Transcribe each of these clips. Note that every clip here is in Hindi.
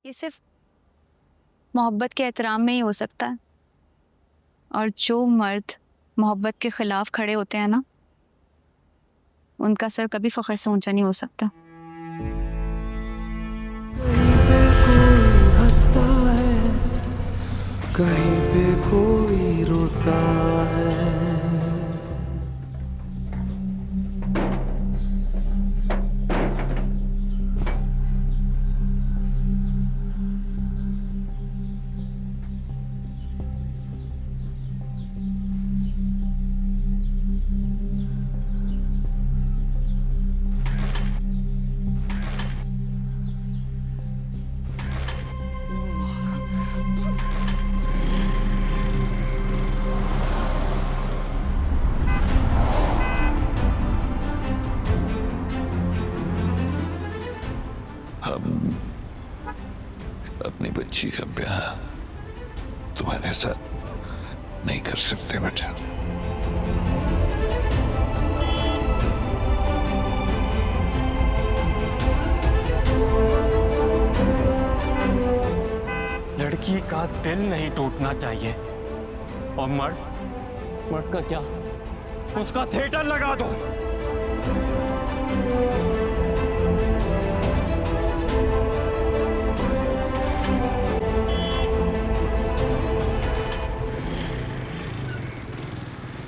ये सिर्फ मोहब्बत के एहतराम में ही हो सकता है। और जो मर्द मोहब्बत के खिलाफ खड़े होते हैं ना, उनका सर कभी फख्र से ऊंचा नहीं हो सकता। कहीं पे कोई हंसता है, कहीं पे कोई रोता है। हम अपनी बच्ची का ब्याह तुम्हारे साथ नहीं कर सकते बेटा। लड़की का दिल नहीं टूटना चाहिए। और मर्द का क्या? उसका थिएटर लगा दो।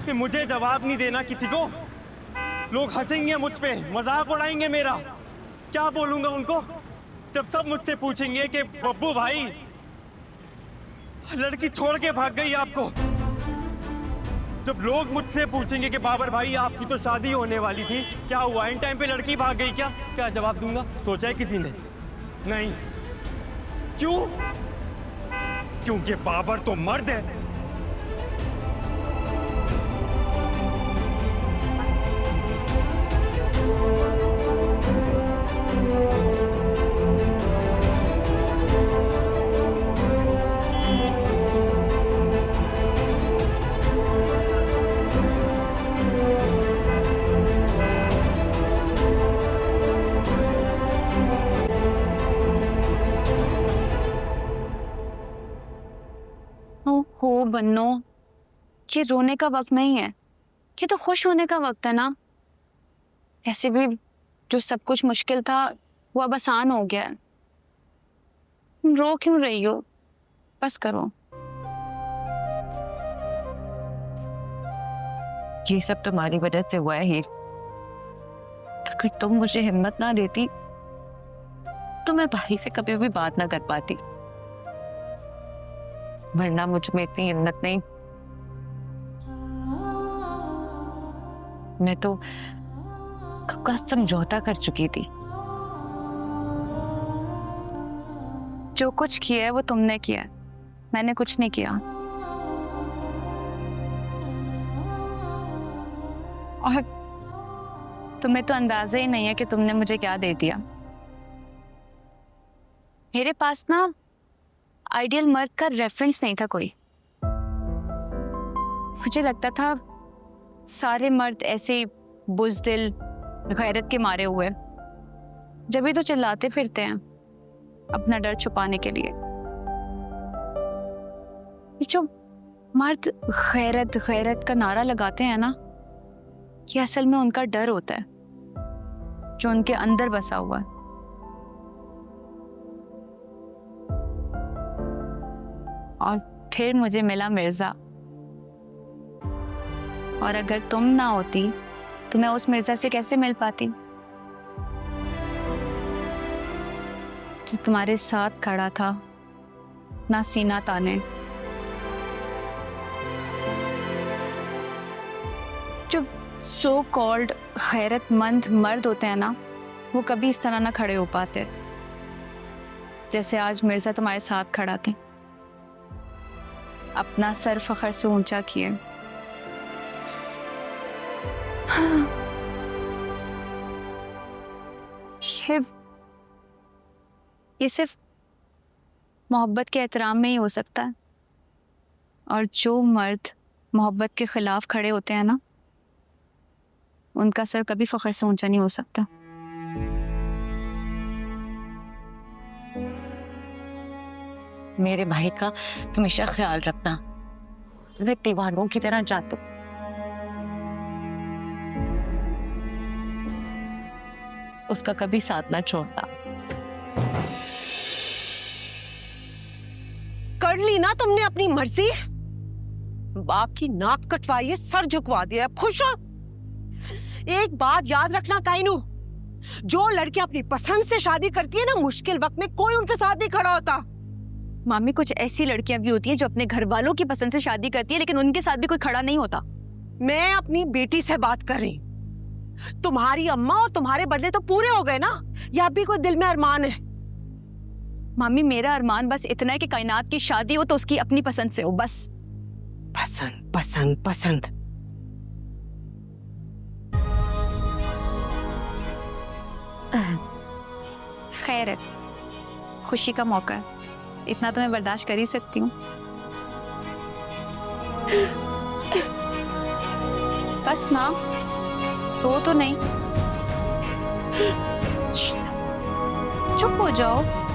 कि मुझे जवाब नहीं देना किसी को। लोग हंसेंगे मुझ पे, मजाक उड़ाएंगे मेरा। क्या बोलूंगा उनको जब सब मुझसे पूछेंगे कि बब्बू भाई लड़की छोड़ के भाग गई आपको। जब लोग मुझसे पूछेंगे कि बाबर भाई आपकी तो शादी होने वाली थी, क्या हुआ? इन टाइम पे लड़की भाग गई क्या? क्या जवाब दूंगा? सोचा है किसी ने? नहीं। क्यों? क्योंकि बाबर तो मर्द है। हो बन्नो, ये रोने का वक्त नहीं है, ये तो खुश होने का वक्त है ना। ऐसे भी जो सब कुछ मुश्किल था वो अब आसान हो गया है। तुम रो क्यों रही हो? बस करो। ये सब तुम्हारी वजह से हुआ है हीर। अगर तुम मुझे हिम्मत ना देती तो मैं भाई से कभी भी बात ना कर पाती, वरना मुझ में इतनी हिम्मत नहीं। मैं तो कब का समझौता कर चुकी थी। जो कुछ किया है वो तुमने किया है, मैंने कुछ नहीं किया। और तुम्हें तो अंदाजा ही नहीं है कि तुमने मुझे क्या दे दिया। मेरे पास ना आइडियल मर्द का रेफरेंस नहीं था कोई। मुझे लगता था सारे मर्द ऐसे बुज़दिल, गैरत के मारे हुए, जब भी तो चिल्लाते फिरते हैं अपना डर छुपाने के लिए। ये जो मर्द गैरत गैरत का नारा लगाते हैं ना, ये असल में उनका डर होता है जो उनके अंदर बसा हुआ है। और फिर मुझे मिला मिर्जा। और अगर तुम ना होती तो मैं उस मिर्जा से कैसे मिल पाती जो तुम्हारे साथ खड़ा था, ना सीना ताने। जो सो कॉल्ड गैरतमंद मर्द होते हैं ना, वो कभी इस तरह ना खड़े हो पाते जैसे आज मिर्जा तुम्हारे साथ खड़ा थे, अपना सर फख्र से ऊंचा किए। ये सिर्फ मोहब्बत के एहतराम में ही हो सकता है। और जो मर्द मोहब्बत के खिलाफ खड़े होते हैं ना, उनका सर कभी फख्र से ऊंचा नहीं हो सकता। मेरे भाई का हमेशा ख्याल रखना। वे दीवारों की तरह जाते। उसका कभी साथ ना छोड़ना। कर ली ना तुमने अपनी मर्जी। बाप की नाक कटवाई है, सर झुकवा दिया। अब खुश हो? एक बात याद रखना काइनू, जो लड़की अपनी पसंद से शादी करती है ना, मुश्किल वक्त में कोई उनके साथ नहीं खड़ा होता। मामी कुछ ऐसी लड़कियां भी होती हैं जो अपने घर वालों की पसंद से शादी करती है, लेकिन उनके साथ भी कोई खड़ा नहीं होता। मैं अपनी बेटी से बात कर रही। तुम्हारी अम्मा और तुम्हारे बदले तो पूरे हो गए ना, या भी कोई दिल में अरमान है? मामी मेरा अरमान बस इतना है कि कायनात की शादी हो तो उसकी अपनी पसंद से हो, बस। पसंद पसंद पसंद। खैर है, खुशी का मौका है, इतना तो मैं बर्दाश्त कर ही सकती हूँ। बस ना, रो तो नहीं। चुप हो जाओ।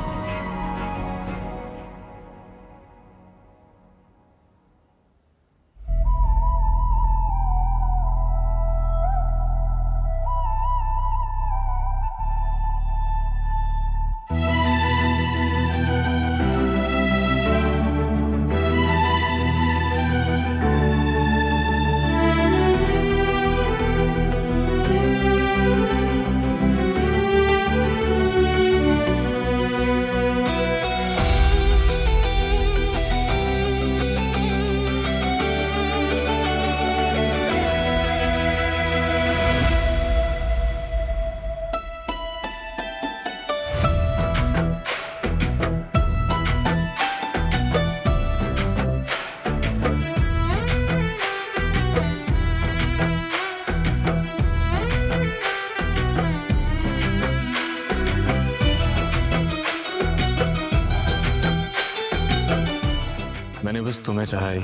मैंने बस तुम्हें चाहा ही,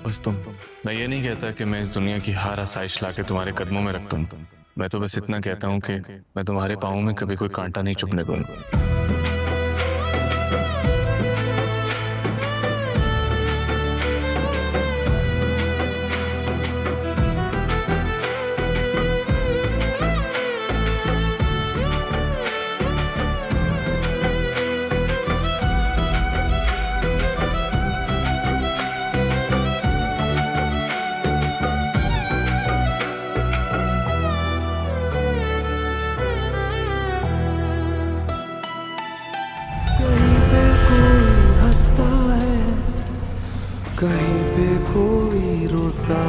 बस तुम। मैं ये नहीं कहता कि मैं इस दुनिया की हर आसाइश लाके तुम्हारे कदमों में रख दूं। मैं तो बस इतना कहता हूँ कि मैं तुम्हारे पाँवों में कभी कोई कांटा नहीं चुभने दूंगा। कहीं पे कोई हंसता है, कहीं पे कोई रोता